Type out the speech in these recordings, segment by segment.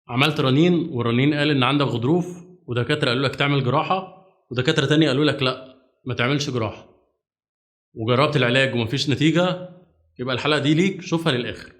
عملت رنين والرنين قال ان عندك غضروف، ودكاتره قالوا لك تعمل جراحه، ودكاتره تانية قالوا لك لا ما تعملش جراحه، وجربت العلاج ومفيش نتيجه، يبقى الحلقه دي ليك، شوفها للاخر.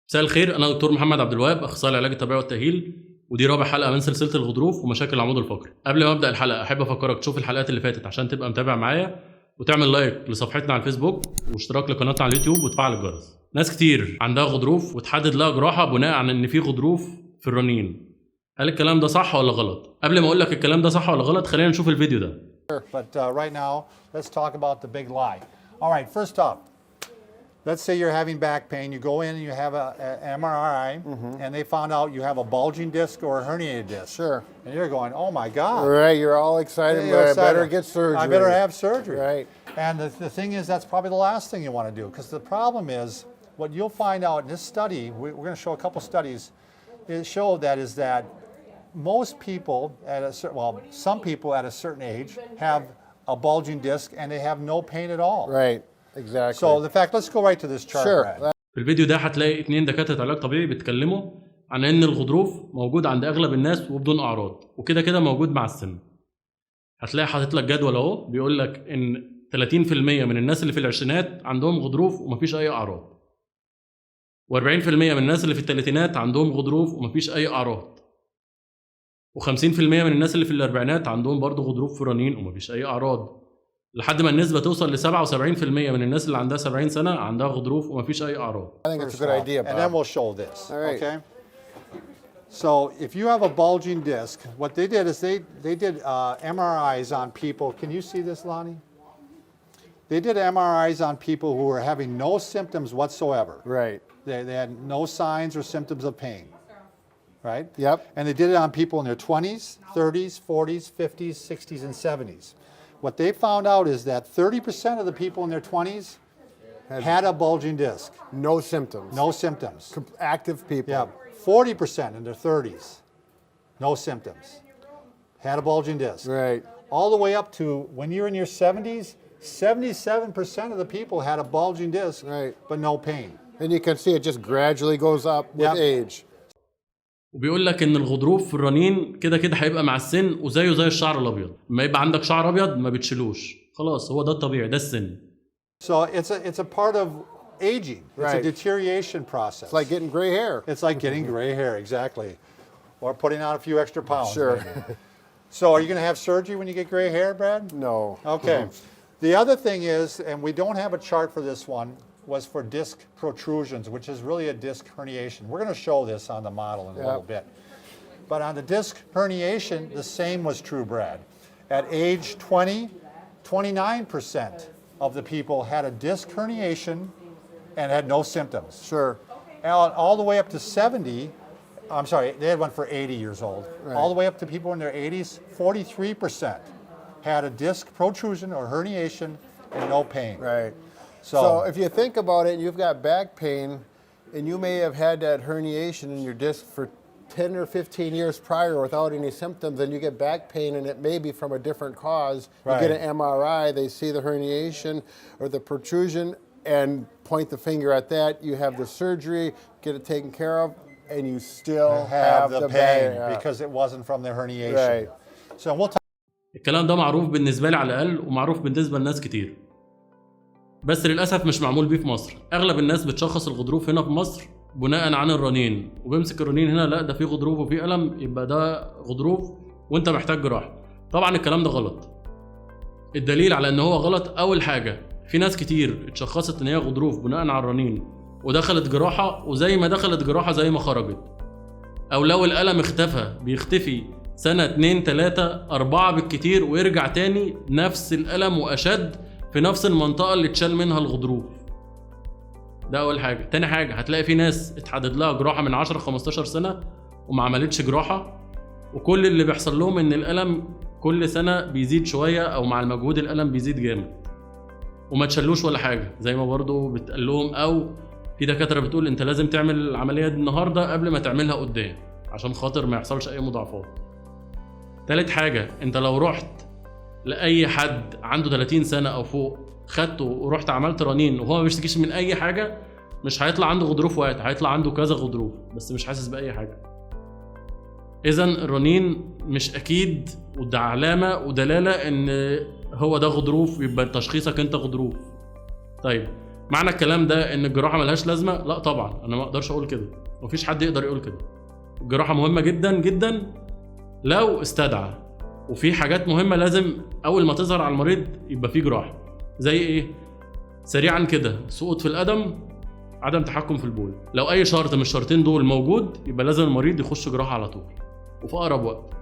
مساء الخير، انا دكتور محمد عبد الوهاب، اخصائي العلاج الطبيعي والتاهيل، ودي رابع حلقه من سلسله الغضروف ومشاكل العمود الفقري. قبل ما ابدا الحلقه احب افكرك تشوف الحلقات اللي فاتت عشان تبقى متابع معايا، وتعمل لايك لصفحتنا على الفيسبوك واشتراك لقناتنا على اليوتيوب وتفعل الجرس. ناس كتير عندها غضروف وتحدد لها جراحه بناء على ان في غضروف في الرنين. هل الكلام ده صح ولا غلط؟ قبل ما اقول لك الكلام ده صح ولا غلط خلينا نشوف الفيديو ده. But right now, let's talk about the big lie. All right, first off, let's say you're having back pain. You go in and you have an MRI, and they found out you have a bulging disc or a herniated disc. Sure. And you're going, oh my God. Right, you're all excited, You're but I better excited. get surgery. I better have surgery. Right. And the thing is, that's probably the last thing you want to do, because the problem is, what you'll find out in this study, we're going to show a couple studies, is that most people some people at a certain age have a bulging disc and they have no pain at all. Right, exactly. So the fact, let's go right to this chart. Sure. Brad. في الفيديو ده هتلاقي 2 دكاتره علاج طبيعي بيتكلموا عن ان الغضروف موجود عند اغلب الناس وبدون اعراض، وكده كده موجود مع السن. هتلاقي حاطط لك جدول اهو بيقول لك ان 30% من الناس اللي في العشرينات عندهم غضروف ومفيش اي اعراض، و40% من الناس اللي في الثلاثينات عندهم غضروف ومفيش اي اعراض، و50% من الناس اللي في الاربعينات عندهم برضه غضروف في الرنين ومفيش اي اعراض، لحد ما النسبه توصل ل 77% من الناس اللي عندها 70 سنه عندها غضروف ومفيش اي اعراض. I think it's a good idea, Bob. And then we'll show this. All right. Okay. So if you have a bulging disc, what they did is they did MRIs on people. Can you see this, Lonnie? They did MRIs on people who were having no symptoms whatsoever. Right. They had no signs or symptoms of pain. Right? Yep. And they did it on people in their 20s, 30s, 40s, 50s, 60s, and 70s. What they found out is that 30% of the people in their 20s had a bulging disc. No symptoms. No symptoms. Active people. Yeah. 40% in their 30s, no symptoms. Had a bulging disc. Right. All the way up to when you're in your 70s, 77% of the people had a bulging disc, Right. but no pain. And you can see it just gradually goes up with Yep. age. وبيقول لك ان الغضروف في الرنين كده كده هيبقى مع السن، وزيه زي الشعر الابيض، لما يبقى عندك شعر ابيض ما بتشيلوش، خلاص هو ده الطبيعي، ده السن. So it's a part of aging. It's a Right. deterioration process. It's like getting gray hair. It's like getting gray hair, exactly. Or putting on a few extra pounds. Sure. maybe. So are you going to have surgery when you get gray hair, Brad? No. Okay. The other thing is, and we don't have a chart for this one, was for disc protrusions, which is really a disc herniation. We're going to show this on the model in a little bit. But on the disc herniation, the same was true, Brad. At age 20, 29% of the people had a disc herniation and had no symptoms. Sure. And all the way up to 70, I'm sorry, they had one for 80 years old. Right. All the way up to people in their 80s, 43% had a disc protrusion or herniation and no pain. Right. So, So if you think about it, you've got back pain, and you may have had that herniation in your disc for 10 or 15 years prior without any symptoms, and you get back pain, and it may be from a different cause. You get an MRI, they see the herniation or the protrusion and point the finger at that. You have the surgery, get it taken care of, and you still have the pain pain. because it wasn't from the herniation. Right. So we'll talk. الكلام ده معروف بالنسبه لي على الاقل، ومعروف بالنسبه لناس كتير، بس للاسف مش معمول بيه في مصر. اغلب الناس بتشخص الغضروف هنا في مصر بناء عن الرنين، وبيمسك الرنين هنا، لا ده فيه غضروف وفيه الم، يبقى ده غضروف وانت محتاج جراحه. طبعا الكلام ده غلط. الدليل على ان هو غلط، اول حاجه في ناس كتير اتشخصت ان هي غضروف بناء على الرنين ودخلت جراحه، وزي ما دخلت جراحه زي ما خرجت، او لو الالم اختفى بيختفي سنه 2 3 4 بالكتير ويرجع تاني نفس الالم واشد في نفس المنطقه اللي اتشال منها الغضروف. ده اول حاجه. تاني حاجه هتلاقي في ناس اتحدد لها جراحه من 10 15 سنه وما عملتش جراحه، وكل اللي بيحصل لهم ان الالم كل سنه بيزيد شويه، او مع المجهود الالم بيزيد جامد وما تشلوش ولا حاجه، زي ما برضو بتقال لهم، او في دكاتره بتقول انت لازم تعمل العمليه دي النهارده قبل ما تعملها قدام عشان خاطر ما يحصلش اي مضاعفات. تالت حاجه، انت لو رحت لاي حد عنده 30 سنه او فوق خدته ورحت عملت رنين وهو ما بيشتكيش من اي حاجه، مش هيطلع عنده غضروف واحد، هيطلع عنده كذا غضروف بس مش حاسس باي حاجه. اذا الرنين مش اكيد، وده علامه ودلاله ان هو ده غضروف، يبقى تشخيصك انت غضروف. طيب معنى الكلام ده ان الجراحه ملهاش لازمه؟ لا طبعا، انا ما اقدرش اقول كده، مفيش حد يقدر يقول كده. الجراحه مهمه جدا جدا لو استدعى، وفي حاجات مهمه لازم اول ما تظهر على المريض يبقى في جراحه. زي ايه؟ سريعا كده، سقوط في القدم، عدم تحكم في البول. لو اي شرط من الشرطين دول موجود يبقى لازم المريض يخش جراحه على طول وفي اقرب وقت.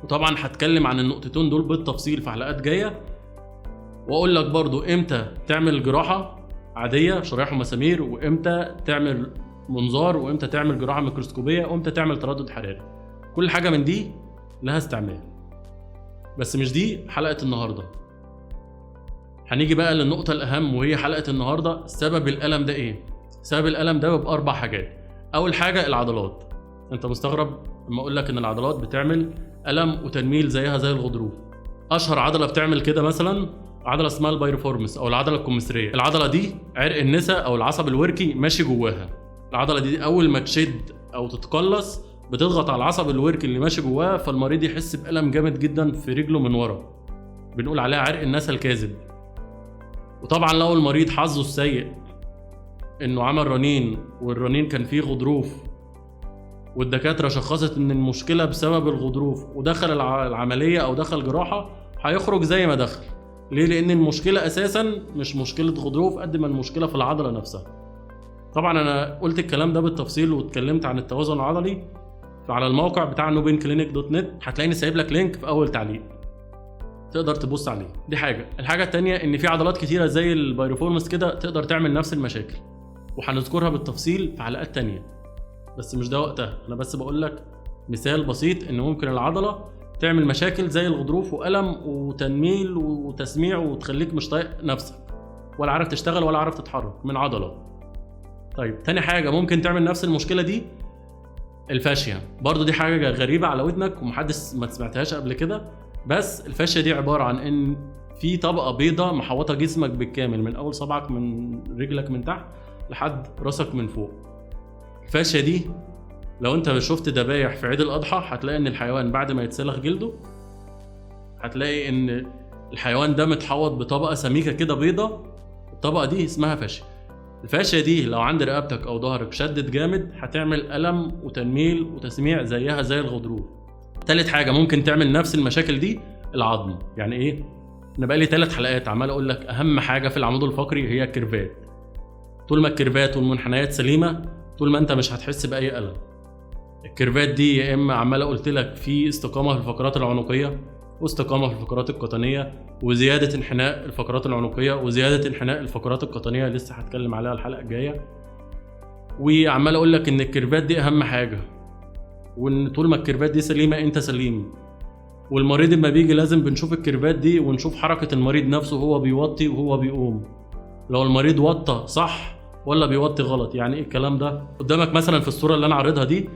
وطبعا هتكلم عن النقطتين دول بالتفصيل في حلقات جايه، واقول لك برضو امتى تعمل جراحه عاديه شرايح ومسامير، وامتى تعمل منظار، وامتى تعمل جراحه ميكروسكوبيه، وامتى تعمل تردد حراري. كل حاجه من دي لها استعمال، بس مش دي حلقه النهارده. هنيجي بقى للنقطه الاهم وهي حلقه النهارده، سبب الالم ده ايه؟ سبب الالم ده بيبقى 4 حاجات. اول حاجه العضلات. انت مستغرب لما اقول لك ان العضلات بتعمل الم وتنميل زيها زي الغضروف. اشهر عضله بتعمل كده مثلا عضله اسمها البايروفورمس او العضله الكمثريه. العضله دي عرق النسا او العصب الوركي ماشي جواها. العضله دي اول ما تشد او تتقلص بتضغط على العصب الوركي اللي ماشي جواها، فالمريض يحس بالم جامد جدا في رجله من ورا، بنقول عليها عرق النسا الكاذب. وطبعا لو المريض حظه السيء انه عمل رنين والرنين كان فيه غضروف والدكاتره شخصت ان المشكله بسبب الغضروف ودخل العمليه او دخل جراحه، هيخرج زي ما دخل. ليه؟ لان المشكله اساسا مش مشكله غضروف قد ما المشكله في العضله نفسها. طبعا انا قلت الكلام ده بالتفصيل واتكلمت عن التوازن العضلي فعلى الموقع بتاع nobeinclinic.net، هتلاقيني سايب لك لينك في اول تعليق تقدر تبص عليه. دي حاجه. الحاجه التانية ان في عضلات كتيره زي البايروفورمس كده تقدر تعمل نفس المشاكل، وهنذكرها بالتفصيل في حلقات تانية بس مش ده وقتها. انا بس بقول لك مثال بسيط ان ممكن العضله تعمل مشاكل زي الغضروف والم وتنميل وتسميع وتخليك مش طايق نفسك ولا عارف تشتغل ولا عارف تتحرك من عضله. طيب تاني حاجه ممكن تعمل نفس المشكله دي الفاشيا. برضو دي حاجه غريبه على ودنك ومحدش ما سمعتهاش قبل كده، بس الفاشيا دي عباره عن ان في طبقه بيضاء محوطه جسمك بالكامل من اول صبعك من رجلك من تحت لحد راسك من فوق. الفاشيا دي لو انت شفت ذبايح في عيد الاضحى هتلاقي ان الحيوان بعد ما يتسلخ جلده هتلاقي ان الحيوان ده متحوط بطبقه سميكه كده بيضه، الطبقه دي اسمها فاشيا. الفاشيا دي لو عند رقبتك او ظهرك شدت جامد هتعمل الم وتنميل وتسميع زيها زي الغضروف. تالت حاجه ممكن تعمل نفس المشاكل دي العظم. يعني ايه؟ انا بقالي 3 حلقات عمال اقول لك اهم حاجه في العمود الفقري هي الكيرفات. طول ما الكيرفات والمنحنيات سليمه طول ما انت مش هتحس باي الم. الكيرفات دي يا اما عمال قلت لك في استقامه في الفقرات العنقيه واستقامه في الفقرات القطنيه وزياده انحناء الفقرات العنقيه وزياده انحناء الفقرات القطنيه لسه هتكلم عليها الحلقه الجايه. وعمال اقول لك ان الكيرفات دي اهم حاجه، وان طول ما الكيرفات دي سليمه انت سليم. والمريض لما بيجي لازم بنشوف الكيرفات دي ونشوف حركه المريض نفسه وهو بيوطي وهو بيقوم، لو المريض وطى صح ولا بيوطي غلط. يعني ايه الكلام ده؟ قدامك مثلا في الصوره اللي انا عارضها دي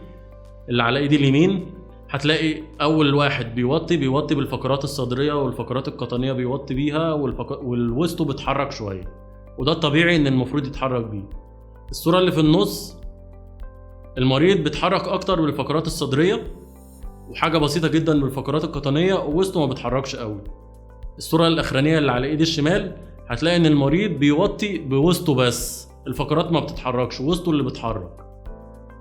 اللي على ايدي اليمين هتلاقي اول واحد بيوطي بالفقرات الصدريه والفقرات القطنيه بيوطي بيها والوسطه بيتحرك شويه، وده الطبيعي ان المفروض يتحرك بيه. الصوره اللي في النص المريض بيتحرك اكتر بالفقرات الصدريه وحاجه بسيطه جدا بالفقرات القطنيه ووسطه ما بيتحركش قوي. الصوره الاخرانيه اللي على ايدي الشمال هتلاقي ان المريض بيوطي بوسطه بس، الفقرات ما بتتحركش ووسطه اللي بيتحرك.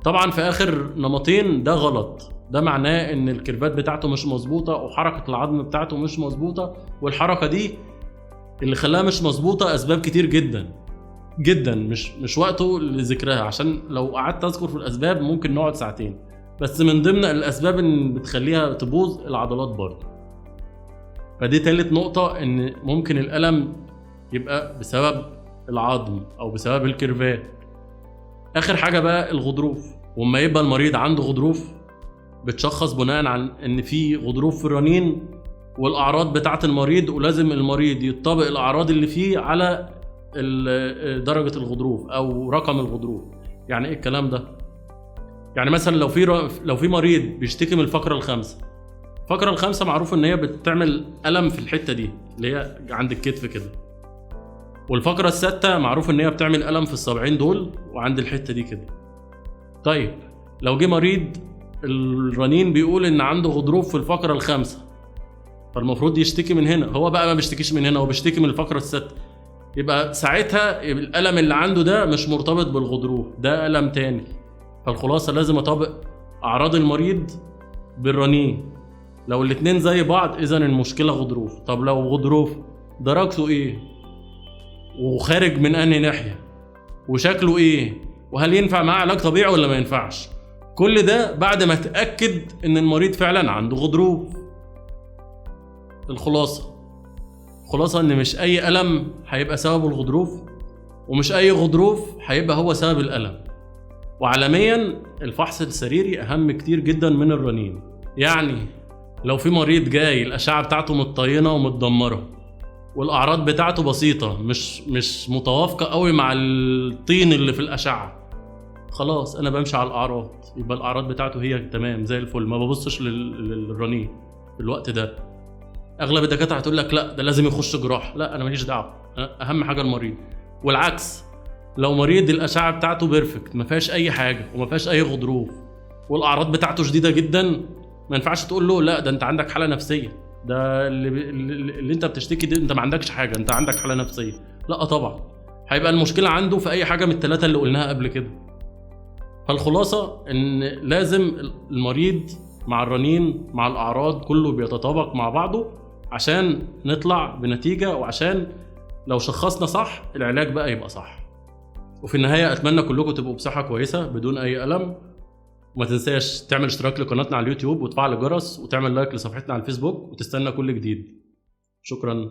طبعا في اخر نمطين ده غلط، ده معناه ان الكيرفات بتاعته مش مظبوطه وحركه العظم بتاعته مش مظبوطه، والحركه دي اللي خلاها مش مظبوطه اسباب كتير جدا جدا مش وقته لذكرها، عشان لو قعدت اذكر في الاسباب ممكن نقعد ساعتين. بس من ضمن الاسباب اللي بتخليها تبوظ العضلات برضه. فدي تالت نقطه ان ممكن الالم يبقى بسبب العظم او بسبب الكيرفات. اخر حاجه بقى الغضروف. وما يبقى المريض عنده غضروف بتشخص بناء عن ان في غضروف في الرنين والاعراض بتاعه المريض، ولازم المريض يطبق الاعراض اللي فيه على درجه الغضروف او رقم الغضروف. يعني ايه الكلام ده؟ يعني مثلا لو في مريض بيشتكي من الفقره الخامسه الفقرة الخامسة معروف ان هي بتعمل ألم في الحتة دي اللي هي عند الكتف كده. والفقرة السادسة معروف ان هي بتعمل ألم في الصابعين دول وعند الحتة دي كده. طيب لو جه مريض الرنين بيقول ان عنده غضروف في الفقرة الخامسة، فالمفروض يشتكي من هنا، هو بقى ما بيشتكيش من هنا، هو بيشتكي من الفقرة السادسة. يبقى ساعتها الألم اللي عنده ده مش مرتبط بالغضروف، ده ألم تاني. فالخلاصة لازم أطابق أعراض المريض بالرنين. لو الاتنين زي بعض إذا المشكلة غضروف. طب لو غضروف درجته إيه؟ وخارج من أنهي ناحية؟ وشكله إيه؟ وهل ينفع معاه علاج طبيعي ولا ما ينفعش؟ كل ده بعد ما تأكد إن المريض فعلا عنده غضروف. الخلاصة إن مش أي ألم هيبقى سببه الغضروف، ومش أي غضروف هيبقى هو سبب الألم. وعالميا الفحص السريري أهم كتير جدا من الرنين. يعني لو في مريض جاي الأشعة بتاعته متطينة ومتدمرة والأعراض بتاعته بسيطة مش متوافقة قوي مع الطين اللي في الأشعة، خلاص أنا بمشي على الأعراض، يبقى الأعراض بتاعته هي تمام زي الفل، ما ببصش للرنين في الوقت ده. اغلب الدكاتره هتقول لك لا ده لازم يخش جراح، لا انا ماليش دعوه، اهم حاجه المريض. والعكس، لو مريض الاشعه بتاعته بيرفكت ما فيهاش اي حاجه وما فيهاش اي غضروف والاعراض بتاعته شديده جدا، ما ينفعش تقول له لا ده انت عندك حاله نفسيه، ده اللي انت بتشتكي ده انت ما عندكش حاجه، انت عندك حاله نفسيه. لا طبعا، هيبقى المشكله عنده في اي حاجه من الثلاثه اللي قلناها قبل كده. فالخلاصه ان لازم المريض مع الرنين مع الاعراض كله بيتطابق مع بعضه عشان نطلع بنتيجة، وعشان لو شخصنا صح العلاج بقى يبقى صح. وفي النهاية أتمنى كلكم تبقوا بصحة كويسة بدون أي ألم. وما تنساش تعمل اشتراك لقناتنا على اليوتيوب وتفعل الجرس وتعمل لايك لصفحتنا على الفيسبوك وتستنى كل جديد. شكرا.